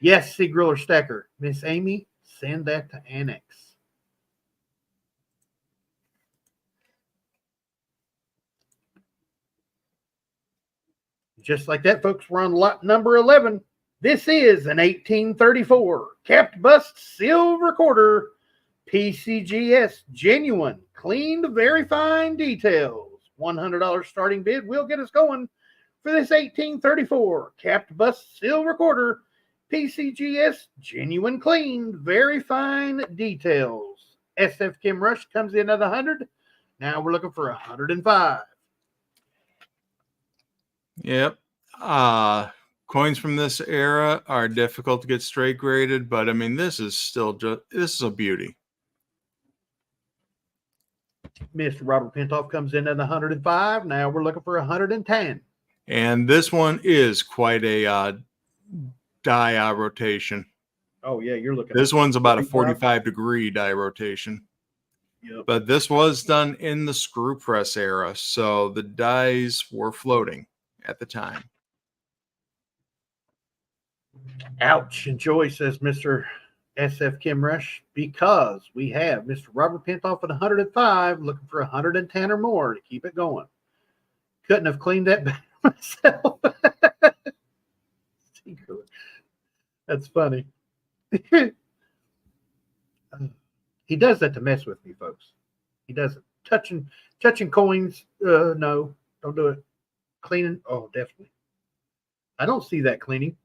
Yes, C. Griller Stacker. Miss Amy, send that to Annex. Just like that, folks, we're on lot number 11. This is an 1834 capped bust silver quarter PCGS genuine, clean to very fine details. $100 starting bid will get us going for this 1834 capped bust silver quarter, PCGS genuine clean, very fine details. SF Kim Rush comes in at 100. Now we're looking for 105. Yep. Coins from this era are difficult to get straight graded, but I mean, this is a beauty. Mr. Robert Pintoff comes in at 105. Now we're looking for 110. And this one is quite a die rotation. Oh, yeah, you're looking. This one's about a 45-degree die rotation. Yep. But this was done in the screw press era, so the dies were floating at the time. Ouch. Enjoy, says Mr. SF Kim Rush, because we have Mr. Robert Pintoff at 105, looking for 110 or more to keep it going. Couldn't have cleaned that better myself. That's funny. He does that to mess with me, folks. He doesn't. Touching coins, no, don't do it. Cleaning, oh, definitely. I don't see that cleaning.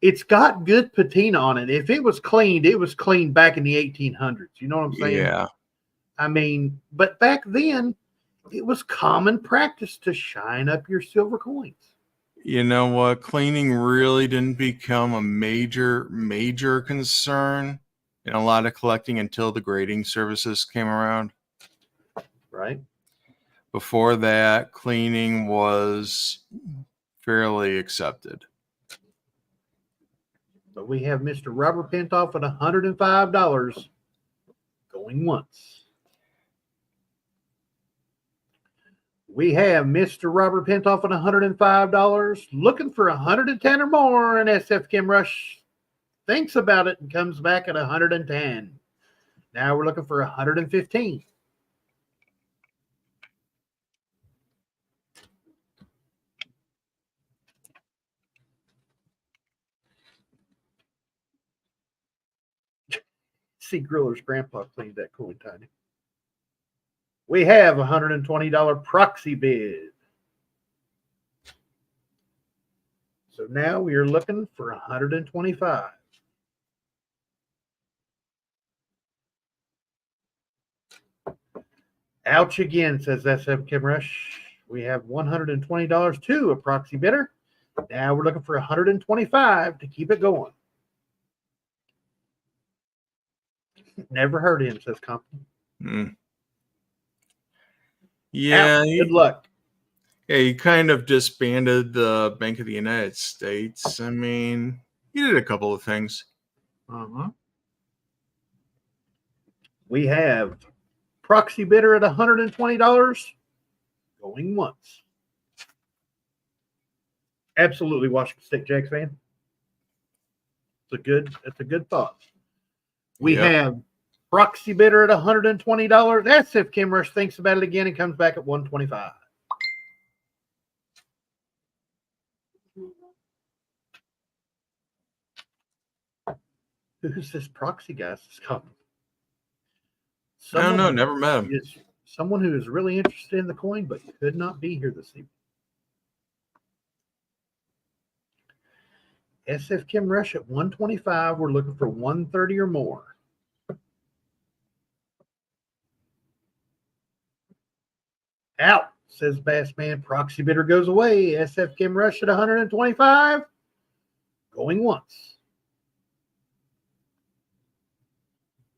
It's got good patina on it. If it was cleaned back in the 1800s. You know what I'm saying? Yeah. I mean, but back then, it was common practice to shine up your silver coins. You know what? Cleaning really didn't become a major concern in a lot of collecting until the grading services came around. Right. Before that, cleaning was fairly accepted. But we have Mr. Robert Pintoff at $105 going once. We have Mr. Robert Pintoff at $105 looking for 110 or more, and SF Kim Rush thinks about it and comes back at 110. Now we're looking for 115. See, Griller's grandpa cleaned that coin tiny. We have a $120 proxy bid. So now we are looking for 125. Ouch again, says SF Kim Rush. We have $120 to a proxy bidder. Now we're looking for 125 to keep it going. Never heard him, says Compton. Yeah. Ouch, good luck. Yeah, he kind of disbanded the Bank of the United States. I mean, he did a couple of things. We have proxy bidder at $120 going once. Absolutely Washington State Jacks fan. It's a good thought. We have proxy bidder at $120. That's if Kim Rush thinks about it again and comes back at $125. Who's this proxy guy? I don't know. Never met him. Someone who is really interested in the coin but could not be here this evening. SF Kim Rush at 125. We're looking for 130 or more. Out, says Bassman. Proxy bidder goes away. SF Kim Rush at 125. Going once.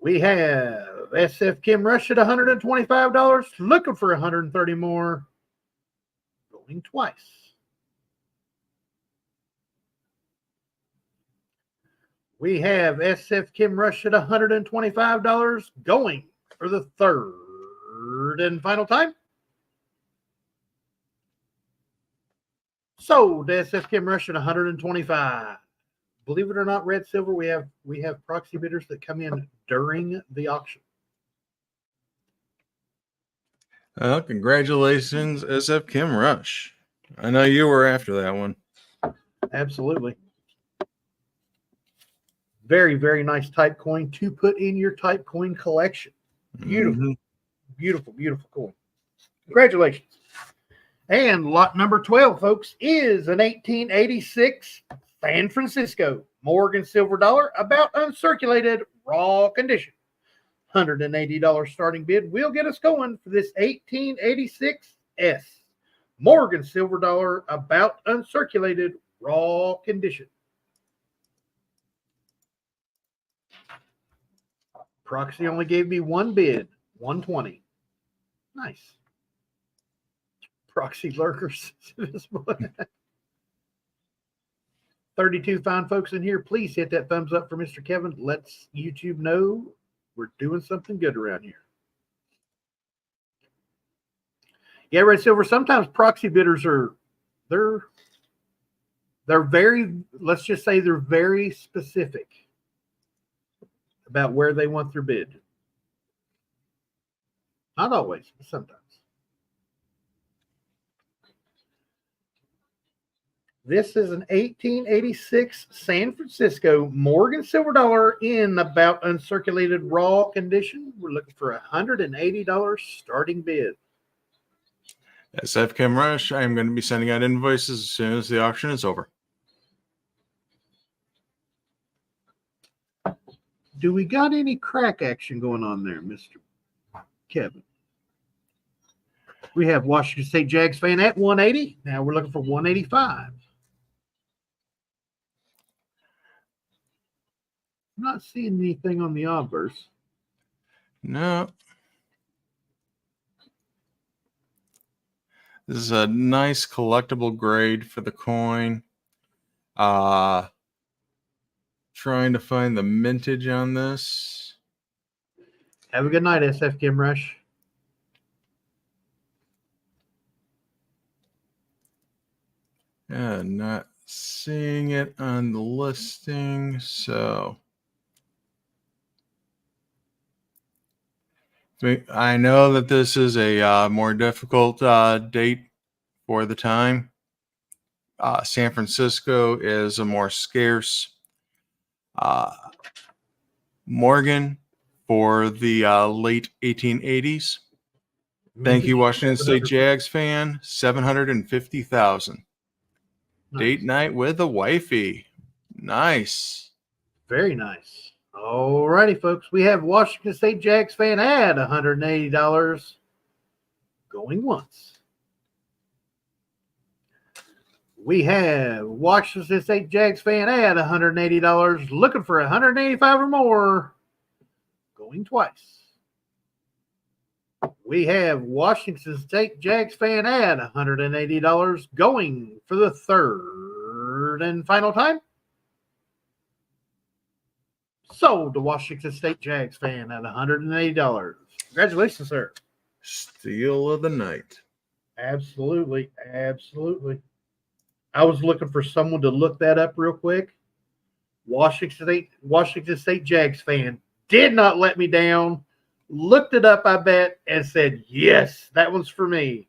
We have SF Kim Rush at $125. Looking for 130 more. Going twice. We have SF Kim Rush at $125. Going for the third and final time. Sold SF Kim Rush at 125. Believe it or not, red silver, we have proxy bidders that come in during the auction. Well, congratulations, SF Kim Rush. I know you were after that one. Absolutely. Very, very nice type coin to put in your type coin collection. Beautiful, beautiful, beautiful coin. Congratulations. And lot number 12, folks, is an 1886 San Francisco Morgan silver dollar, about uncirculated, raw condition. $180 starting bid will get us going for this 1886 S Morgan silver dollar, about uncirculated, raw condition. Proxy only gave me one bid, 120. Nice. Proxy lurkers. 32 fine folks in here. Please hit that thumbs up for Mr. Kevin. Let's YouTube know we're doing something good around here. Yeah, Red Silver, sometimes proxy bidders are, they're very, let's just say they're very specific about where they want their bid. Not always, but sometimes. This is an 1886 San Francisco Morgan silver dollar in about uncirculated raw condition. We're looking for $180 starting bid. SF Chem Rush, I am going to be sending out invoices as soon as the auction is over. Do we got any crack action going on there, Mr. Kevin? We have Washington State Jags fan at 180. Now we're looking for 185. I'm not seeing anything on the obverse. No. This is a nice collectible grade for the coin. Trying to find the mintage on this. Have a good night, SF Kim Rush. Yeah, not seeing it on the listing, so I know that this is a more difficult date for the time. San Francisco is a more scarce Morgan for the late 1880s. Thank you, Washington State Jags fan. 750,000. Nice. Date night with a wifey. Nice. Very nice. All righty, folks. We have Washington State Jags fan at $180 going once. We have Washington State Jags fan at $180 looking for $185 or more going twice. We have Washington State Jags fan at $180 going for the third and final time. Sold to Washington State Jags fan at $180. Congratulations, sir. Steal of the night. Absolutely. Absolutely. I was looking for someone to look that up real quick. Washington State Jags fan did not let me down. Looked it up, I bet, and said, yes, that one's for me.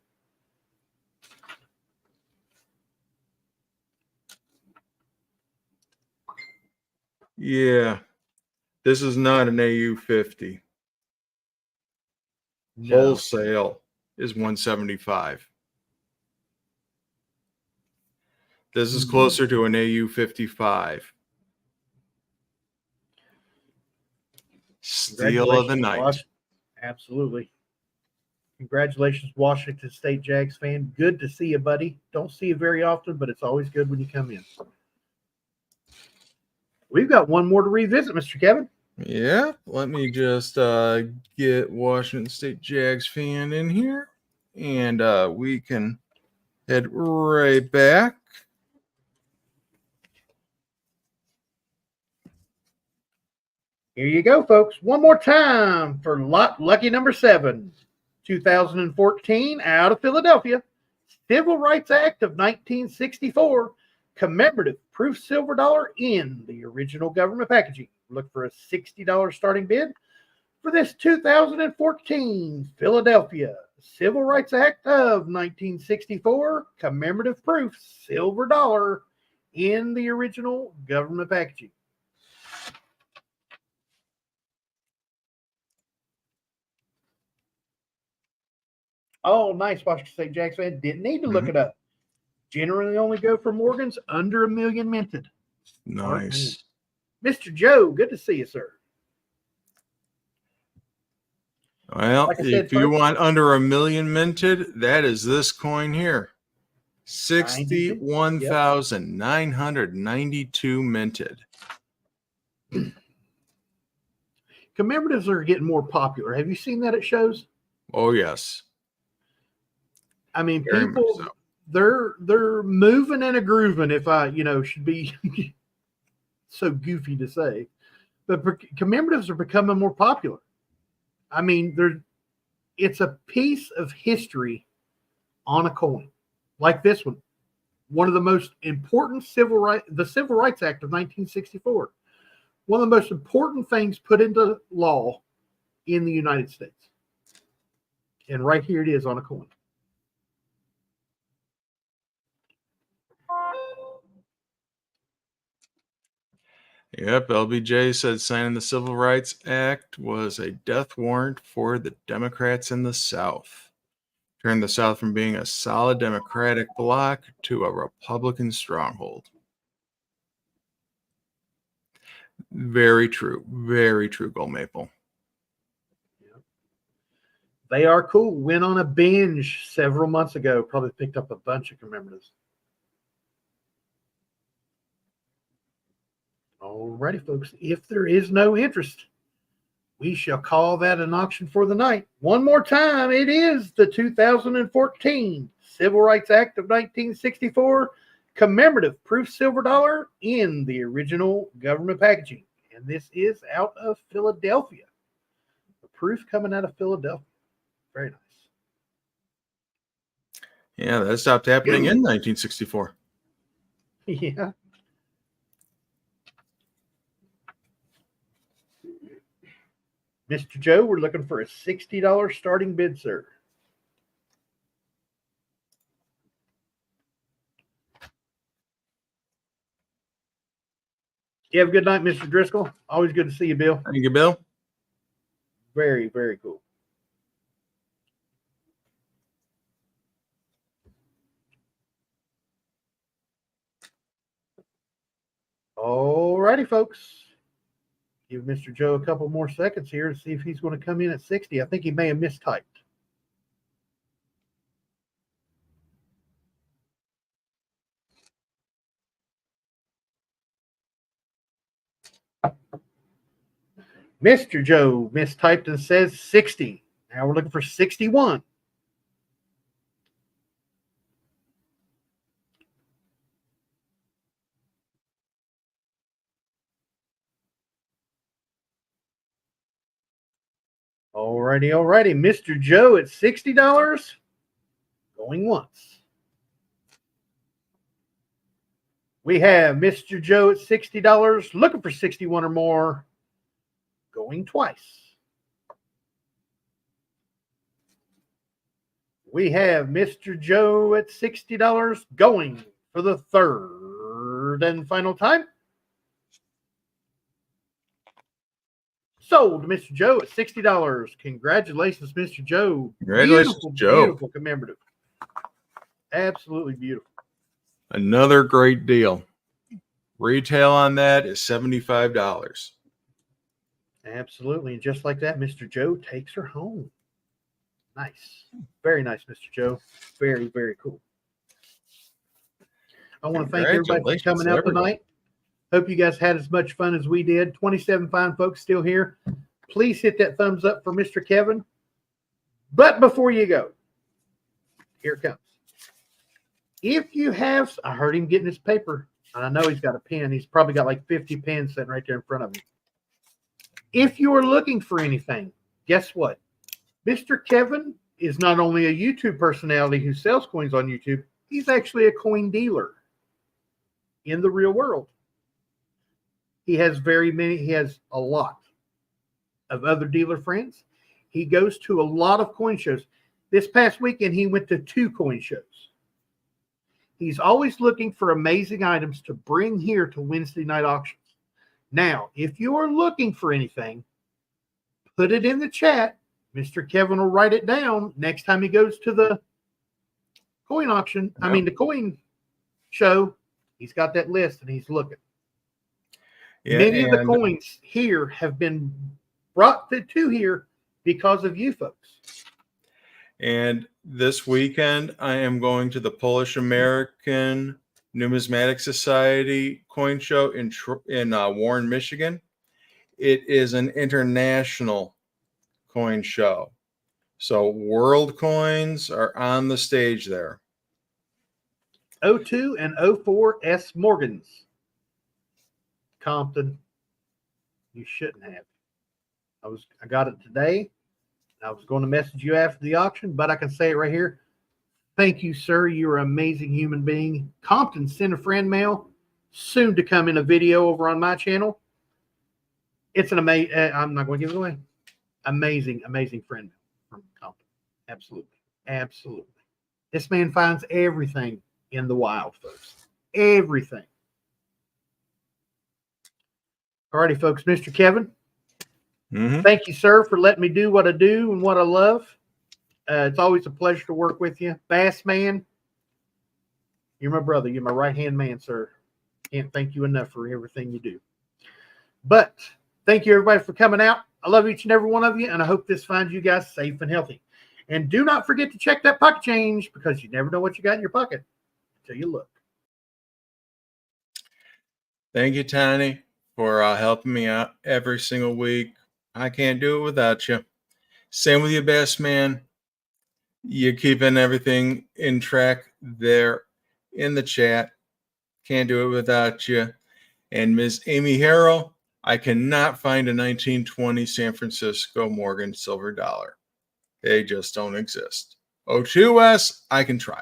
Yeah. This is not an AU50. No. Wholesale is 175. This is closer to an AU55. Steal of the night. Absolutely. Congratulations, Washington State Jags fan. Good to see you, buddy. Don't see you very often, but it's always good when you come in. We've got one more to revisit, Mr. Kevin. Yeah, let me just get Washington State Jags fan in here, and we can head right back. Here you go, folks. One more time for lot lucky number 7, 2014, out of Philadelphia. Civil Rights Act of 1964, commemorative proof silver dollar in the original government packaging. Look for a $60 starting bid for this 2014 Philadelphia Civil Rights Act of 1964, commemorative proof silver dollar in the original government packaging. Oh, nice. Washington State Jacks fan. Didn't need to look it up. Generally only go for Morgans under 1 million minted. Nice. Mr. Joe, good to see you, sir. Well, Like I said, if you folks, want under 1 million minted, that is this coin here. 61,992 minted. Commemoratives are getting more popular. Have you seen that at shows? Oh, yes. I mean, Very much people, so. they're moving and a grooving, if I, should be so goofy to say. But commemoratives are becoming more popular. I mean, it's a piece of history on a coin, like this one. One of the most important the Civil Rights Act of 1964. One of the most important things put into law in the United States. And right here it is on a coin. Yep, LBJ said signing the Civil Rights Act was a death warrant for the Democrats in the South. Turned the South from being a solid Democratic bloc to a Republican stronghold. Very true. Very true, Gold Maple. They are cool. Went on a binge several months ago. Probably picked up a bunch of commemoratives. Alrighty, folks. If there is no interest, we shall call that an auction for the night. One more time, it is the 2014 Civil Rights Act of 1964 commemorative proof silver dollar in the original government packaging. And this is out of Philadelphia. The proof coming out of Philadelphia. Very nice. Yeah, that stopped happening in 1964. Yeah. Mr. Joe, we're looking for a $60 starting bid, sir. You have a good night, Mr. Driscoll. Always good to see you, Bill. Thank you, Bill. Very, very cool. All righty, folks. Give Mr. Joe a couple more seconds here to see if he's going to come in at 60. I think he may have mistyped. Mr. Joe mistyped and says 60. Now we're looking for 61. Alrighty, alrighty. Mr. Joe at $60. Going once. We have Mr. Joe at $60, looking for 61 or more. Going twice. We have Mr. Joe at $60, going for the third and final time. Sold to Mr. Joe at $60. Congratulations, Mr. Joe. Congratulations, beautiful, Joe. Beautiful commemorative. Absolutely beautiful. Another great deal. Retail on that is $75. Absolutely. And just like that, Mr. Joe takes her home. Nice. Very nice, Mr. Joe. Very, very cool. I want to thank everybody for coming out tonight. Hope you guys had as much fun as we did. 27 fine folks still here. Please hit that thumbs up for Mr. Kevin. But before you go, here it comes. If you have, I heard him getting his paper. I know he's got a pen. He's probably got like 50 pens sitting right there in front of him. If you are looking for anything, guess what? Mr. Kevin is not only a YouTube personality who sells coins on YouTube, he's actually a coin dealer in the real world. He has a lot of other dealer friends. He goes to a lot of coin shows. This past weekend, he went to 2 coin shows. He's always looking for amazing items to bring here to Wednesday night auctions. Now, if you are looking for anything, put it in the chat. Mr. Kevin will write it down next time he goes to the coin auction. I mean, the coin show. He's got that list and he's looking. Yeah, Many of the coins here have been brought to here because of you folks. And this weekend, I am going to the Polish American Numismatic Society coin show in Warren, Michigan. It is an international coin show. So world coins are on the stage there. 02 and 04 S. Morgans. Compton. You shouldn't have. I got it today. I was going to message you after the auction, but I can say it right here. Thank you, sir. You're an amazing human being. Compton sent a friend mail, soon to come in a video over on my channel. It's an amazing, I'm not going to give it away. Amazing, amazing friend from Compton. Absolutely. Absolutely. This man finds everything in the wild, folks. Everything. All righty, folks. Mr. Kevin, thank you, sir, for letting me do what I do and what I love. It's always a pleasure to work with you. Bass man, you're my brother. You're my right-hand man, sir. Can't thank you enough for everything you do. But thank you, everybody, for coming out. I love each and every one of you, and I hope this finds you guys safe and healthy. And do not forget to check that pocket change, because you never know what you got in your pocket until you look. Thank you, Tiny, for helping me out every single week. I can't do it without you. Same with you, Bass Man. You're keeping everything in track there in the chat. Can't do it without you. And Ms. Amy Harrell, I cannot find a 1920 San Francisco Morgan silver dollar. They just don't exist. O2S, I can try.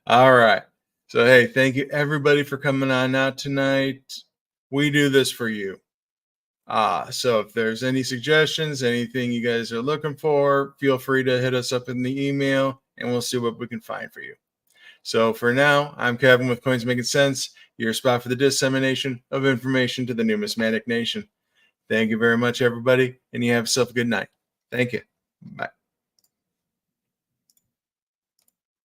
All right. So, hey, thank you, everybody, for coming on out tonight. We do this for you. So if there's any suggestions, anything you guys are looking for, feel free to hit us up in the email, and we'll see what we can find for you. So for now, I'm Kevin with Coins Making Sense, your spot for the dissemination of information to the numismatic nation. Thank you very much, everybody, and you have yourself a good night. Thank you. Bye.